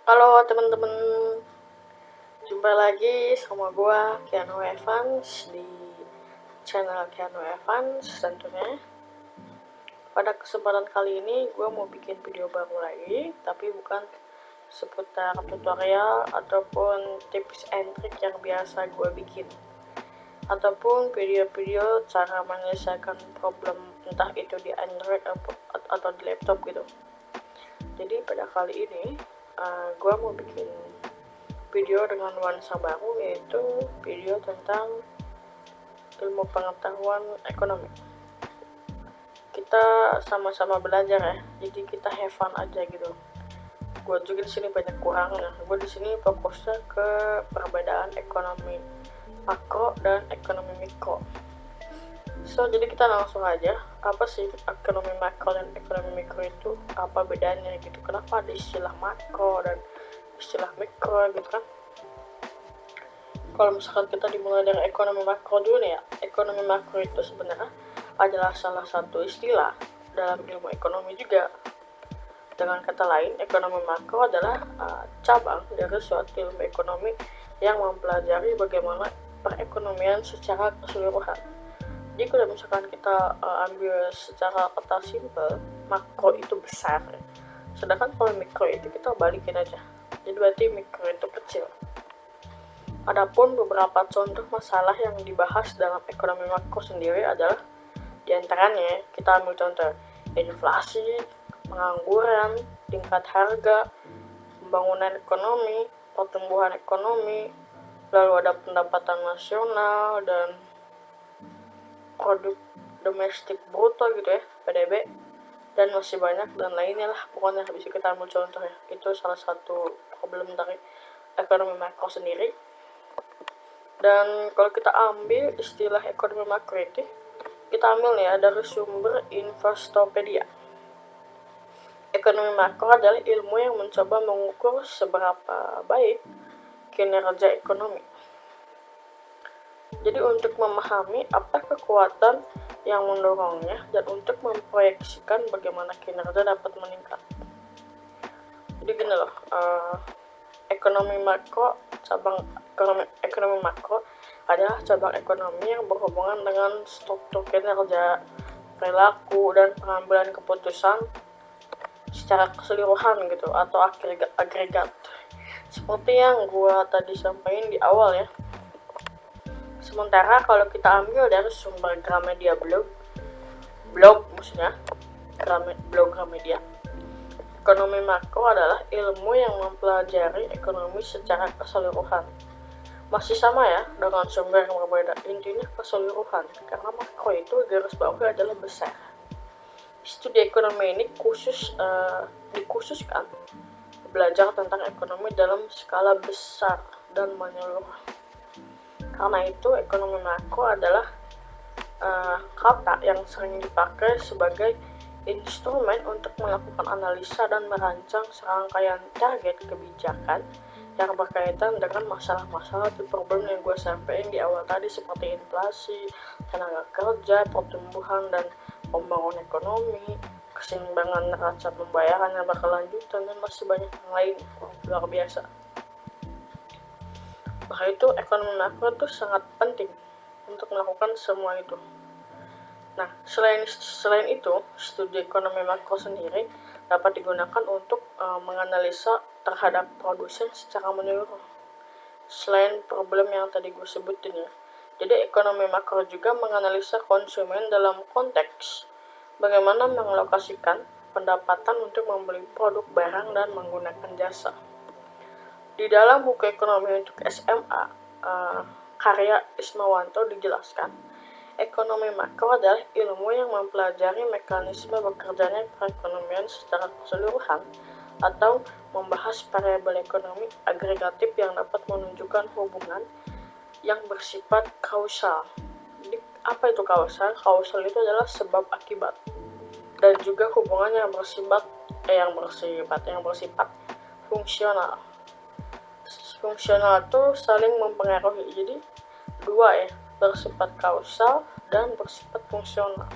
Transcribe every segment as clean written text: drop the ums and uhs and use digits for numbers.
Halo teman-teman, jumpa lagi sama gua Keanu Evans di channel Keanu Evans tentunya. Pada kesempatan kali ini gua mau bikin video baru lagi, tapi bukan seputar tutorial ataupun tips and trick yang biasa gua bikin, ataupun video-video cara menyelesaikan problem entah itu di Android atau di laptop gitu. Jadi pada kali ini gua mau bikin video dengan nuansa baru, yaitu video tentang ilmu pengetahuan ekonomi. Kita sama-sama belajar ya, jadi kita have fun aja gitu. Gue juga di sini banyak kurangnya. Gue di sini fokusnya ke perbedaan ekonomi makro dan ekonomi mikro. So jadi kita langsung aja, apa sih ekonomi makro dan ekonomi mikro itu? Apa bedanya gitu? Kenapa ada istilah makro dan istilah mikro gitu kan? Kalau misalkan kita dimulai dari ekonomi makro dulu nih ya, ekonomi makro itu sebenarnya adalah salah satu istilah dalam ilmu ekonomi juga. Dengan kata lain, ekonomi makro adalah cabang dari suatu ilmu ekonomi yang mempelajari bagaimana perekonomian secara keseluruhan. Jadi kalau misalkan kita ambil secara kata simpel, makro itu besar, sedangkan kalau mikro itu kita balikin aja. Jadi berarti mikro itu kecil. Adapun beberapa contoh masalah yang dibahas dalam ekonomi makro sendiri adalah diantaranya kita ambil contoh inflasi, pengangguran, tingkat harga, pembangunan ekonomi, pertumbuhan ekonomi, lalu ada pendapatan nasional dan produk domestik bruto gitu ya, PDB, dan masih banyak dan lainnya lah. Pokoknya bisa kita ambil contoh ya. Itu salah satu problem dari ekonomi makro sendiri. Dan kalau kita ambil istilah ekonomi makro itu, kita ambil ya dari sumber Investopedia. Ekonomi makro adalah ilmu yang mencoba mengukur seberapa baik kinerja ekonomi. Jadi untuk memahami apa kekuatan yang mendorongnya dan untuk memproyeksikan bagaimana kinerja dapat meningkat. Jadi gini loh, ekonomi makro, cabang ekonomi makro adalah cabang ekonomi yang berhubungan dengan struktur kinerja, perilaku, dan pengambilan keputusan secara keseluruhan gitu, atau agregat. Seperti yang gua tadi sampaikan di awal ya. Sementara kalau kita ambil dari sumber Gramedia blog maksudnya blog Gramedia, ekonomi makro adalah ilmu yang mempelajari ekonomi secara keseluruhan. Masih sama ya dengan sumber yang berbeda, intinya keseluruhan, karena makro itu garis bawah adalah besar. Studi ekonomi ini dikhususkan belajar tentang ekonomi dalam skala besar dan menyeluruh. Karena itu ekonomi makro adalah kata yang sering dipakai sebagai instrumen untuk melakukan analisa dan merancang serangkaian target kebijakan yang berkaitan dengan masalah-masalah atau problem yang gue sampaikan di awal tadi, seperti inflasi, tenaga kerja, pertumbuhan dan pembangunan ekonomi, keseimbangan neraca pembayaran yang berkelanjutan, dan masih banyak yang lain. Luar biasa. Maka itu ekonomi makro itu sangat penting untuk melakukan semua itu. Nah, selain itu, studi ekonomi makro sendiri dapat digunakan untuk menganalisa terhadap produsen secara menyeluruh. Selain problem yang tadi gue sebutin ya. Jadi ekonomi makro juga menganalisa konsumen dalam konteks bagaimana mengalokasikan pendapatan untuk membeli produk, barang, dan menggunakan jasa. Di dalam buku ekonomi untuk SMA, karya Ismawanto, dijelaskan ekonomi makro adalah ilmu yang mempelajari mekanisme bekerjanya perekonomian secara keseluruhan atau membahas variabel ekonomi agregatif yang dapat menunjukkan hubungan yang bersifat kausal. Jadi apa itu kausal? Kausal itu adalah sebab akibat, dan juga hubungan yang bersifat fungsional. Fungsional itu saling mempengaruhi. Jadi dua ya, bersifat kausal dan bersifat fungsional.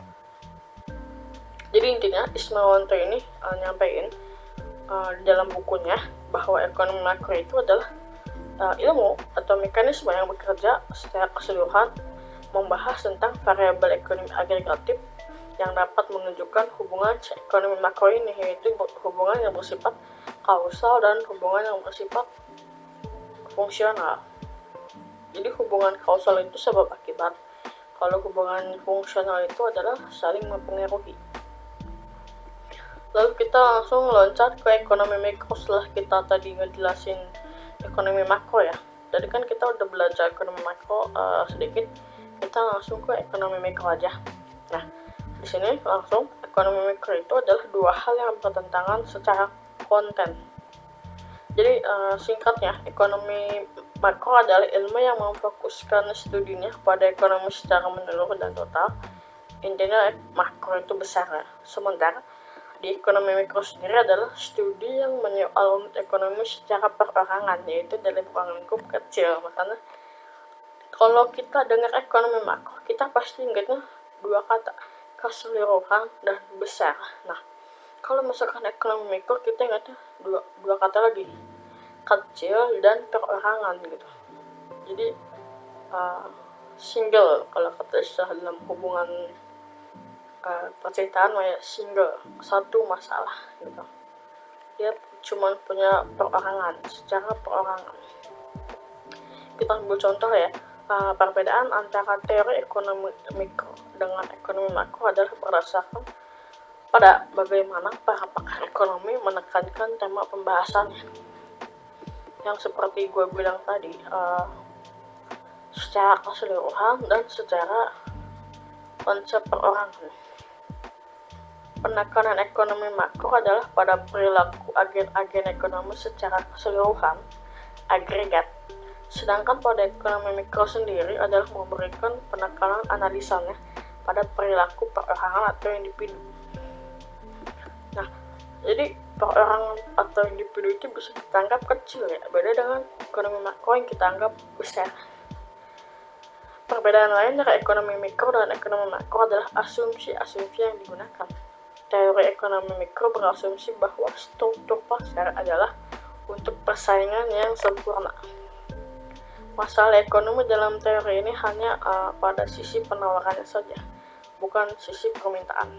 Jadi intinya Ismawanto ini nyampein di dalam bukunya bahwa ekonomi makro itu adalah ilmu atau mekanisme yang bekerja secara keseluruhan membahas tentang variabel ekonomi agregatif yang dapat menunjukkan hubungan ekonomi makro ini, yaitu hubungan yang bersifat kausal dan hubungan yang bersifat fungsional. Jadi hubungan kausal itu sebab akibat, kalau hubungan fungsional itu adalah saling mempengaruhi. Lalu kita langsung loncat ke ekonomi mikro setelah kita tadi ngejelasin ekonomi makro ya. Tadi kan kita udah belajar ekonomi makro sedikit, kita langsung ke ekonomi mikro aja. Nah, di sini langsung ekonomi mikro itu adalah dua hal yang bertentangan secara konten. Jadi singkatnya, ekonomi makro adalah ilmu yang memfokuskan studinya pada ekonomi secara menyeluruh dan total. Intinya makro itu besar ya. Sementara di ekonomi mikro sendiri adalah studi yang menyoal unit ekonomi secara perorangan, yaitu dalam ruang lingkup kecil. Makanya kalau kita dengar ekonomi makro, kita pasti ingatnya dua kata, keseluruhan dan besar. Nah, kalau misalkan ekonomi mikro, kita ingatnya dua kata lagi, kecil dan perorangan gitu. Jadi single kalau kata istilah dalam hubungan percintaan, ya single, satu masalah gitu. Dia cuma punya perorangan, secara perorangan. Kita ambil contoh ya, perbedaan antara teori ekonomi mikro dengan ekonomi makro adalah berdasarkan pada bagaimana para pakar ekonomi menekankan tema pembahasannya. Yang seperti gue bilang tadi, secara keseluruhan dan secara konsep perorangan. Penekanan ekonomi makro adalah pada perilaku agen-agen ekonomi secara keseluruhan, agregat. Sedangkan pada ekonomi mikro sendiri adalah memberikan penekanan analisanya pada perilaku perorangan atau individu. Nah, jadi perorangan atau individu itu bisa kita anggap kecil ya, beda dengan ekonomi makro yang kita anggap besar. Perbedaan lain dari ekonomi mikro dan ekonomi makro adalah asumsi-asumsi yang digunakan. Teori ekonomi mikro berasumsi bahwa struktur pasar adalah untuk persaingan yang sempurna. Masalah ekonomi dalam teori ini hanya pada sisi penawarannya saja, bukan sisi permintaan.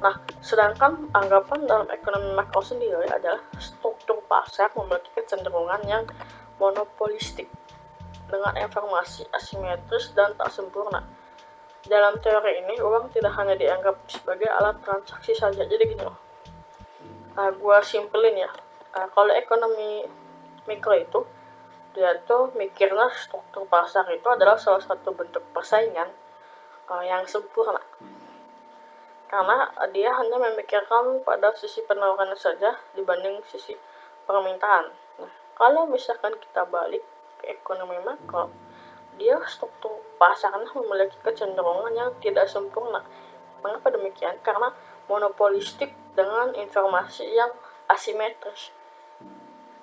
Nah, sedangkan anggapan dalam ekonomi makro sendiri adalah struktur pasar memiliki kecenderungan yang monopolistik dengan informasi asimetris dan tak sempurna. Dalam teori ini, uang tidak hanya dianggap sebagai alat transaksi saja. Jadi gini loh, gue simpelin ya, kalau ekonomi mikro itu, dia tuh mikirnya struktur pasar itu adalah salah satu bentuk persaingan yang sempurna. Karena dia hanya memikirkan pada sisi penawarannya saja dibanding sisi permintaan. Nah, kalau misalkan kita balik ke ekonomi makro, dia struktur pasarnya memiliki kecenderungan yang tidak sempurna. Mengapa demikian? Karena monopolistik dengan informasi yang asimetris.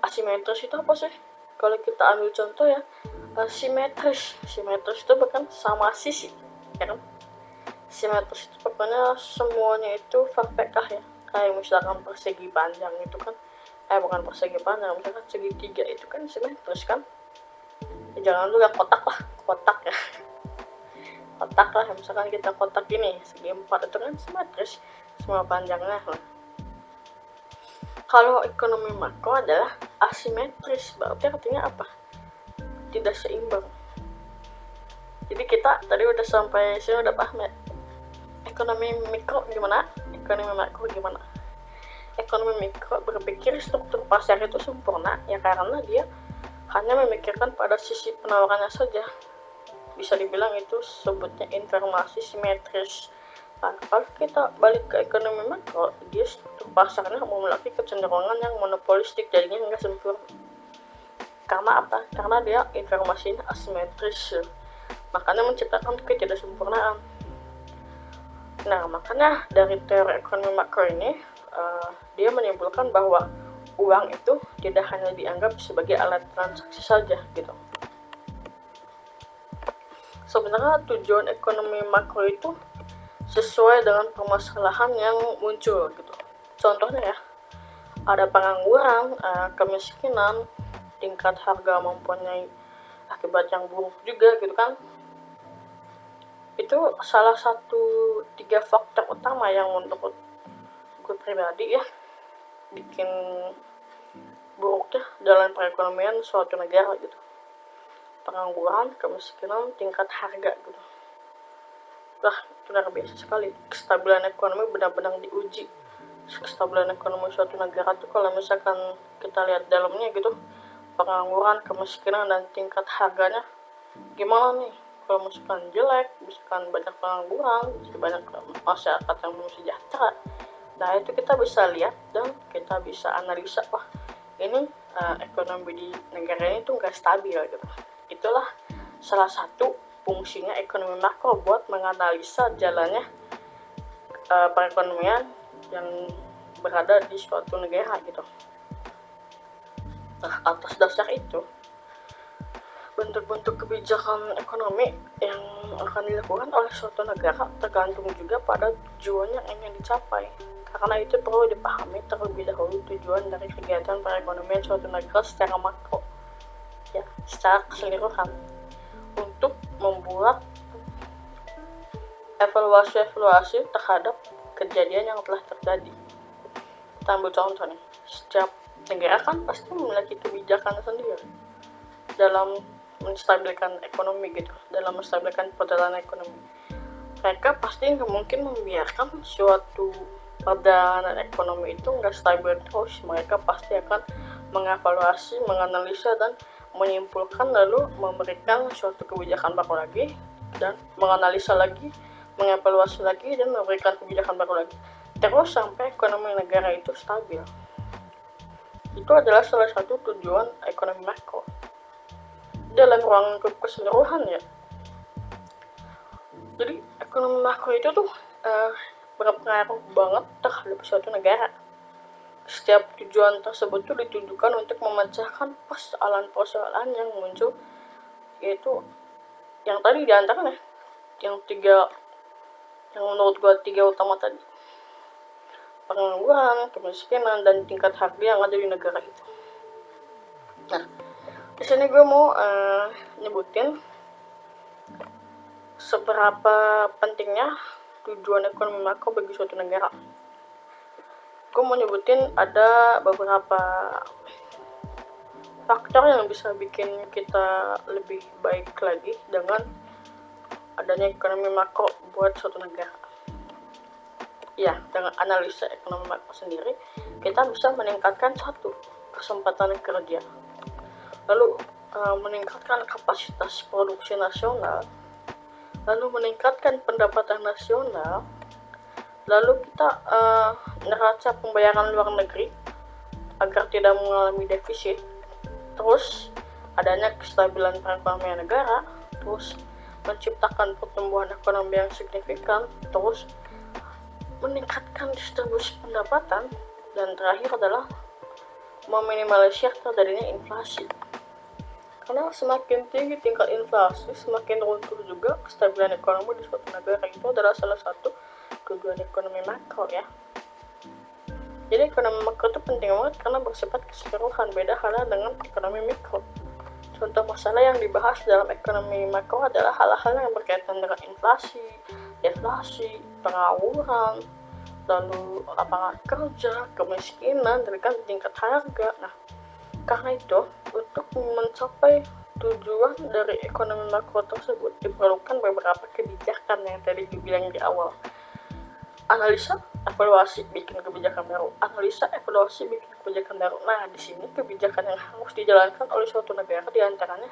Asimetris itu apa sih? Kalau kita ambil contoh ya, simetris itu bukan sama sisi, ya kan? Simetris itu pokoknya semuanya itu perfect ya. Kayak misalkan persegi panjang itu kan, bukan persegi panjang, misalkan segitiga itu kan simetris kan. Jangan juga kotak ya. Kotak lah, misalkan kita kotak ini segi 4 itu kan simetris semua panjangnya. Kalau ekonomi makro adalah asimetris, berarti artinya apa? Tidak seimbang. Jadi kita tadi udah sampai sini udah paham ya, ekonomi mikro gimana, ekonomi makro gimana. Ekonomi mikro berpikir struktur pasar itu sempurna ya karena dia hanya memikirkan pada sisi penawarannya saja. Bisa dibilang itu sebutnya informasi simetris. Nah, kalau kita balik ke ekonomi makro, dia struktur pasarnya memiliki kecenderungan yang monopolistik, jadinya nggak sempurna. Karena apa? Karena dia informasinya asimetris, makanya menciptakan ketidaksempurnaan. Nah, makanya dari teori ekonomi makro ini, dia menyimpulkan bahwa uang itu tidak hanya dianggap sebagai alat transaksi saja gitu. Sebenarnya tujuan ekonomi makro itu sesuai dengan permasalahan yang muncul gitu. Contohnya ya, ada pengangguran, kemiskinan, tingkat harga mempunyai akibat yang buruk juga gitu kan. Itu salah satu 3 faktor utama yang menurut gue pribadi ya bikin buruknya jalan perekonomian suatu negara gitu. Pengangguran, kemiskinan, tingkat harga gitu. Lah, itu luar biasa sekali. Kestabilan ekonomi benar-benar diuji. Kestabilan ekonomi suatu negara tuh kalau misalkan kita lihat dalamnya gitu, pengangguran, kemiskinan, dan tingkat harganya gimana nih? Kalau misalkan jelek, misalkan banyak pengangguran, banyak masyarakat yang belum sejahtera, nah itu kita bisa lihat dan kita bisa analisa, wah ini ekonomi di negara ini tuh nggak stabil gitu. Itulah salah satu fungsinya ekonomi makro buat menganalisa jalannya perekonomian yang berada di suatu negara gitu. Nah, atas dasar itu, bentuk-bentuk kebijakan ekonomi yang akan dilakukan oleh suatu negara tergantung juga pada tujuan yang ingin dicapai. Karena itu perlu dipahami terlebih dahulu tujuan dari kegiatan perekonomian suatu negara secara makro, ya, secara keseluruhan, untuk membuat evaluasi terhadap kejadian yang telah terjadi. Kita ambil contoh nih, setiap negara kan pasti memiliki kebijakan sendiri dalam menstabilkan ekonomi gitu, dalam menstabilkan perjalanan ekonomi. Mereka pasti nggak mungkin membiarkan suatu perjalanan ekonomi itu nggak stabil terus. Mereka pasti akan mengevaluasi, menganalisa, dan menyimpulkan, lalu memberikan suatu kebijakan baru lagi, dan menganalisa lagi, mengevaluasi lagi, dan memberikan kebijakan baru lagi, terus sampai ekonomi negara itu stabil. Itu adalah salah satu tujuan ekonomi makro dalam ruang lingkup keseluruhan ya. Jadi ekonomi makro itu tuh berpengaruh banget terhadap suatu negara. Setiap tujuan tersebut tuh ditujukan untuk memecahkan persoalan-persoalan yang muncul, yaitu yang tadi diantaranya yang menurut gua 3 utama tadi: pengangguran, kemiskinan, dan tingkat harga yang ada di negara itu. Nah, di sini gue mau nyebutin seberapa pentingnya tujuan ekonomi makro bagi suatu negara. Gue mau nyebutin ada beberapa faktor yang bisa bikin kita lebih baik lagi dengan adanya ekonomi makro buat suatu negara. Ya, dengan analisa ekonomi makro sendiri, kita bisa meningkatkan satu, kesempatan kerja, lalu meningkatkan kapasitas produksi nasional, lalu meningkatkan pendapatan nasional, lalu kita neraca pembayaran luar negeri agar tidak mengalami defisit, terus adanya kestabilan perekonomian negara, terus menciptakan pertumbuhan ekonomi yang signifikan, terus meningkatkan distribusi pendapatan, dan terakhir adalah meminimalisir terjadinya inflasi. Karena semakin tinggi tingkat inflasi, semakin runtuh juga kestabilan ekonomi di suatu negara. Itu adalah salah satu tujuan ekonomi makro ya. Jadi ekonomi makro itu penting banget karena bersifat keseluruhan, beda halnya dengan ekonomi mikro. Contoh masalah yang dibahas dalam ekonomi makro adalah hal-hal yang berkaitan dengan inflasi, deflasi, pengangguran, lalu lapangan kerja, kemiskinan, dan kan tingkat harga. Nah, karena itu, untuk mencapai tujuan dari ekonomi makro tersebut diperlukan beberapa kebijakan yang tadi dibilang di awal. Analisa, evaluasi, bikin kebijakan baru. Analisa, evaluasi, bikin kebijakan baru. Nah, di sini kebijakan yang harus dijalankan oleh suatu negara diantaranya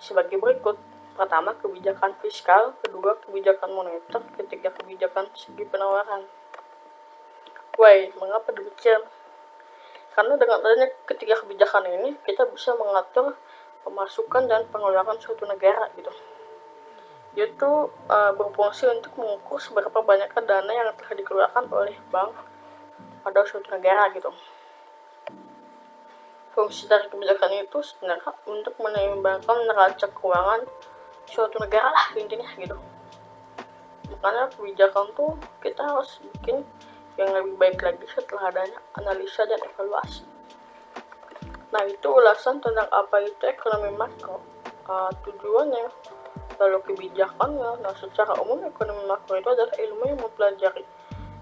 sebagai berikut. Pertama, kebijakan fiskal. Kedua, kebijakan moneter. Ketiga, kebijakan segi penawaran. Why? Mengapa demikian? Karena dengan adanya ketiga kebijakan ini, kita bisa mengatur pemasukan dan pengeluaran suatu negara gitu. Yaitu berfungsi untuk mengukur seberapa banyak dana yang telah dikeluarkan oleh bank pada suatu negara gitu. Fungsi dari kebijakan itu sebenarnya untuk menyeimbangkan neraca keuangan suatu negara lah intinya gitu. Makanya kebijakan tuh kita harus bikin yang lebih baik lagi setelah adanya analisa dan evaluasi. Nah, itu ulasan tentang apa itu ekonomi makro, tujuannya, lalu kebijakannya. Nah, secara umum ekonomi makro itu adalah ilmu yang mempelajari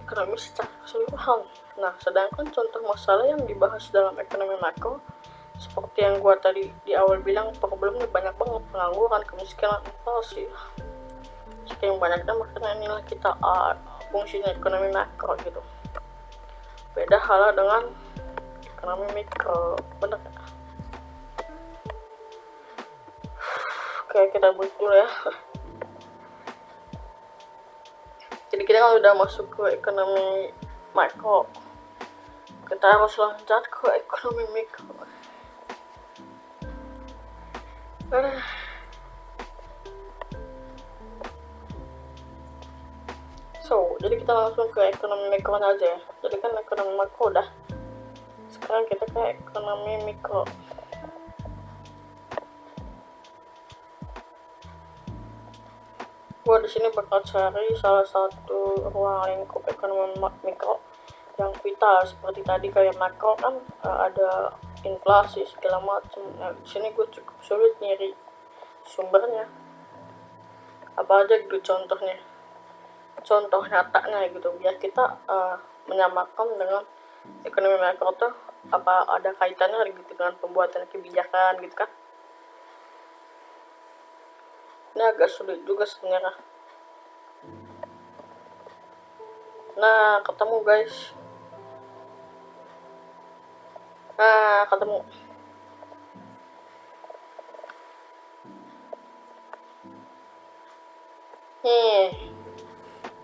ekonomi secara keseluruhan. Nah, sedangkan contoh masalah yang dibahas dalam ekonomi makro seperti yang gua tadi di awal bilang, problemnya banyak banget, pengangguran, kemiskinan, inflasi. Saking banyaknya, makanya inilah kita fungsinya ekonomi makro gitu. Beda halnya dengan ekonomi mikro, bener gak? Oke, kita break dulu ya. Jadi kita kan udah masuk ke ekonomi makro, kita harus loncat ke ekonomi mikro. Jadi kita langsung ke ekonomi mikro aja ya. Jadi kan ekonomi makro udah, sekarang kita ke ekonomi mikro. Gua di sini bakal cari salah satu ruang lingkup ekonomi mikro yang vital seperti tadi. Kayak makro kan ada inflasi segala macam. Nah, di sini gue cukup sulit nyari sumbernya. Apa aja gitu contoh nyatanya gitu, biar kita menyamakan dengan ekonomi makro tuh apa ada kaitannya gitu dengan pembuatan kebijakan gitu kan. Ini agak sulit juga sebenarnya. Nah, ketemu guys. Ketemu. Nih,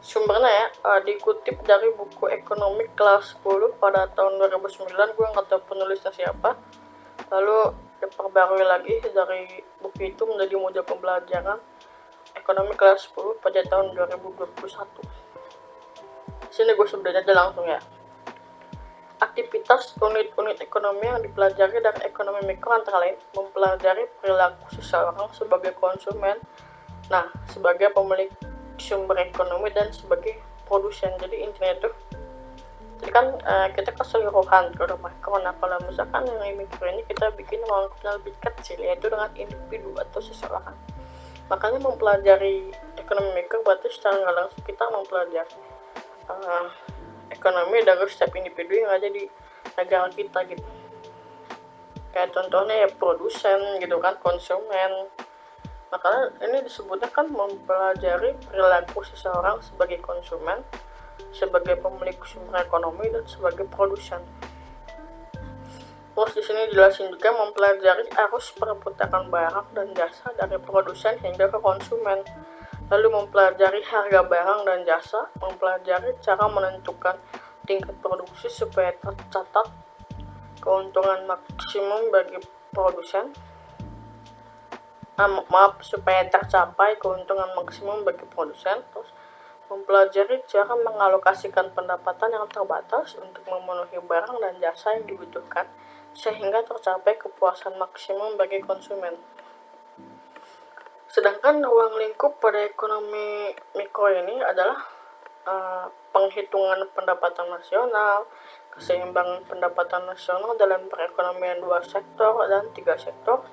sumbernya ya, dikutip dari buku ekonomi kelas 10 pada tahun 2009. Gue nggak tahu penulisnya siapa. Lalu diperbarui lagi dari buku itu menjadi modul pembelajaran ekonomi kelas 10 pada tahun 2021. Sini gue sebenarnya aja langsung ya. Aktivitas unit-unit ekonomi yang dipelajari dari ekonomi mikro antara lain mempelajari perilaku seseorang sebagai konsumen, nah sebagai pemilik sumber ekonomi, dan sebagai produsen. Jadi intinya itu, jadi kan kita keseluruhan ke makro. Nah, kalau misalkan yang mikro ini kita bikin lingkupnya lebih kecil, yaitu dengan individu atau seseorang. Makanya mempelajari ekonomi mikro berarti secara nggak langsung kita mempelajari ekonomi dari setiap individu yang ada di negara kita gitu. Kayak contohnya ya produsen gitu kan, konsumen. Makanya ini disebutnya kan mempelajari perilaku seseorang sebagai konsumen, sebagai pemilik sumber ekonomi, dan sebagai produsen. Terus di sini jelasin juga mempelajari arus perputaran barang dan jasa dari produsen hingga ke konsumen. Lalu mempelajari harga barang dan jasa, mempelajari cara menentukan tingkat produksi supaya tercatat keuntungan maksimum bagi produsen. Supaya tercapai keuntungan maksimum bagi produsen. Terus mempelajari cara mengalokasikan pendapatan yang terbatas untuk memenuhi barang dan jasa yang dibutuhkan sehingga tercapai kepuasan maksimum bagi konsumen. Sedangkan ruang lingkup pada ekonomi mikro ini adalah penghitungan pendapatan nasional, keseimbangan pendapatan nasional dalam perekonomian 2 sektor dan 3 sektor,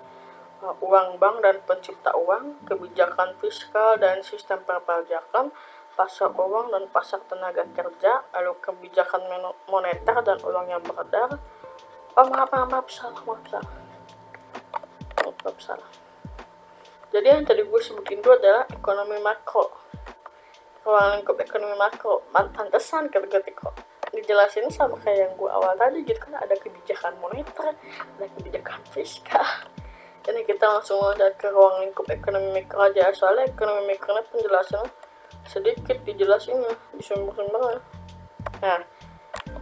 uang bank dan pencipta uang, kebijakan fiskal dan sistem perpajakan, pasar uang dan pasar tenaga kerja, lalu kebijakan moneter dan uang yang beredar. Salah. Jadi yang tadi gue sebutin itu adalah ekonomi makro, ruang lingkup ekonomi makro. Pantesan ketika kok dijelasin sama kayak yang gue awal tadi gitu kan, ada kebijakan moneter, ada kebijakan fiskal. Jadi kita langsung lihat ke ruang lingkup ekonomi mikro aja, soalnya ekonomi mikronya penjelasannya sedikit dijelasinnya di sumber-sumbernya. Nah,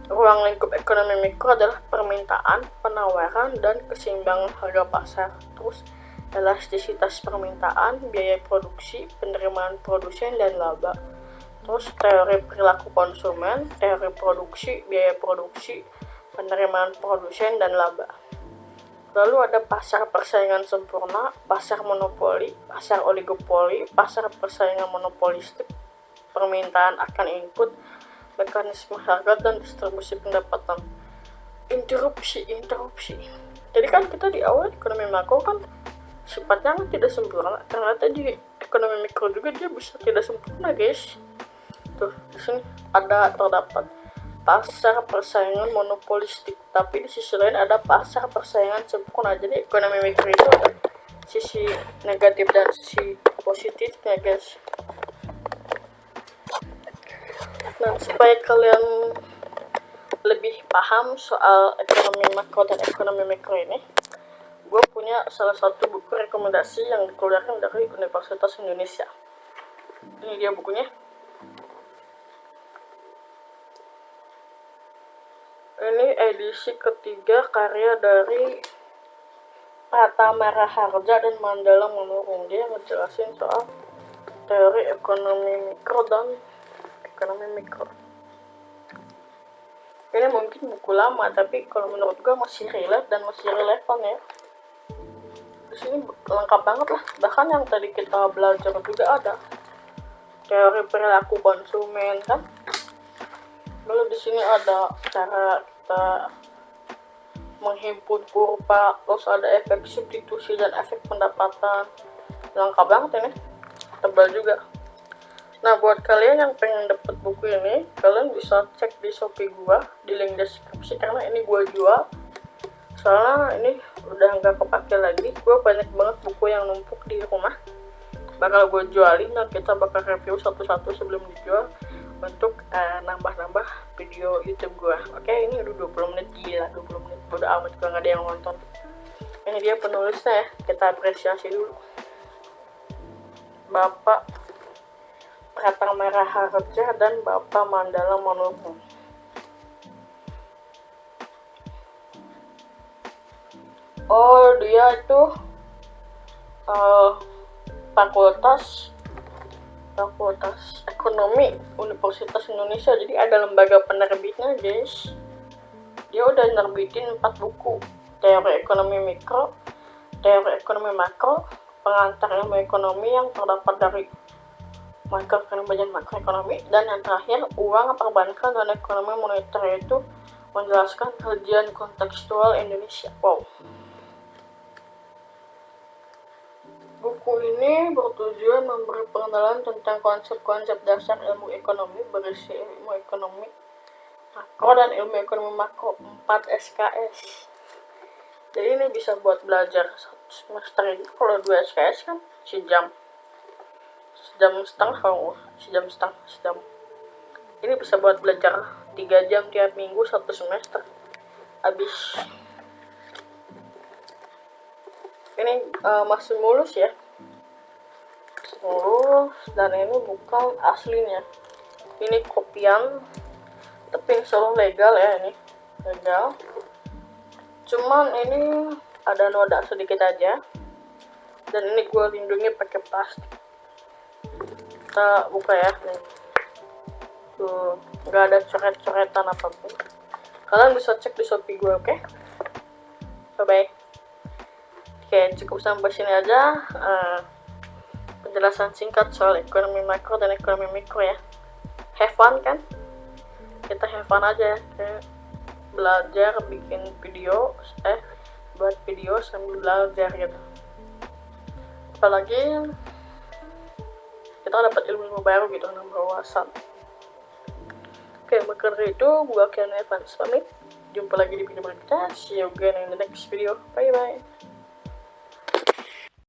ruang lingkup ekonomi mikro adalah permintaan, penawaran, dan keseimbangan harga pasar. Terus elastisitas permintaan, biaya produksi, penerimaan produsen, dan laba. Terus teori perilaku konsumen, teori produksi, biaya produksi, penerimaan produsen, dan laba. Lalu ada pasar persaingan sempurna, pasar monopoli, pasar oligopoli, pasar persaingan monopolistik, permintaan akan input, mekanisme harga dan distribusi pendapatan. Interupsi. Jadi kan kita di awal ekonomi makro kan sifatnya tidak sempurna, ternyata di ekonomi mikro juga dia bisa tidak sempurna, guys. Tuh, di sini terdapat pasar persaingan monopolistik, tapi di sisi lain ada pasar persaingan sempurna. Jadi ekonomi mikro itu ada sisi negatif dan sisi positifnya, guys. Nah, supaya kalian lebih paham soal ekonomi makro dan ekonomi mikro ini, gue punya salah satu buku rekomendasi yang dikeluarkan dari Universitas Indonesia. Ini dia bukunya. Ini edisi ketiga karya dari Pratama Raharja dan Mandala Manurung. Dia ngejelasin soal teori ekonomi mikro dan ekonomi mikro. Ini mungkin buku lama, tapi kalau menurut gue masih relate dan masih relevan ya. Di sini lengkap banget lah. Bahkan yang tadi kita belajar juga ada teori perilaku konsumen kan. Lalu di sini ada cara kita menghimpun kurva, terus ada efek substitusi dan efek pendapatan. Lengkap banget ini, tebal juga. Nah, buat kalian yang pengen dapat buku ini, kalian bisa cek di Shopee gua di link deskripsi, karena ini gua jual. Soalnya ini udah nggak kepake lagi. Gua banyak banget buku yang numpuk di rumah. Bakal gua jualin dan kita bakal review satu-satu sebelum dijual untuk nambah-nambah video YouTube gua. Oke, ini udah 20 menit, gila 20 menit. Bodo amat juga nggak ada yang nonton. Ini dia penulisnya ya, kita apresiasi dulu. Bapak Pratama Raharja dan Bapak Mandala Manurung. Oh, dia itu Fakultas Ekonomi Universitas Indonesia. Jadi ada lembaga penerbitnya, guys. Dia udah nerbitin 4 buku. Teori ekonomi mikro, teori ekonomi makro, pengantar ilmu ekonomi yang terdapat dari makroekonomi dan makroekonomi, dan yang terakhir uang, perbankan, dan ekonomi moneter, yaitu menjelaskan kajian kontekstual Indonesia. Wow. Buku ini bertujuan memberi pengenalan tentang konsep-konsep dasar ilmu ekonomi, berisi ilmu ekonomi makro dan ilmu ekonomi makro 4 SKS. Jadi ini bisa buat belajar semester ini. Kalau 2 SKS kan sejam setengah. Ini bisa buat belajar 3 jam tiap minggu 1 semester. Habis. Ini masih mulus ya, dan ini bukan aslinya, ini kopian, tapi selalu legal ya, ini legal, cuman ini ada noda sedikit aja, dan ini gue lindungi pakai plastik. Kita buka ya, nih. Tuh, nggak ada coret-coretan apapun. Kalian bisa cek di Shopee gue, oke? Bye-bye. Oke, cukup sampai sini aja penjelasan singkat soal ekonomi makro dan ekonomi mikro ya. Have fun kan? Kita have fun aja ya. Belajar bikin video, buat video sambil belajar gitu. Apalagi kita dapat ilmu baru gitu, nambah wawasan. Oke, maka dari itu gua Kian Evans pamit. Jumpa lagi di video berikutnya. See you again in the next video. Bye bye.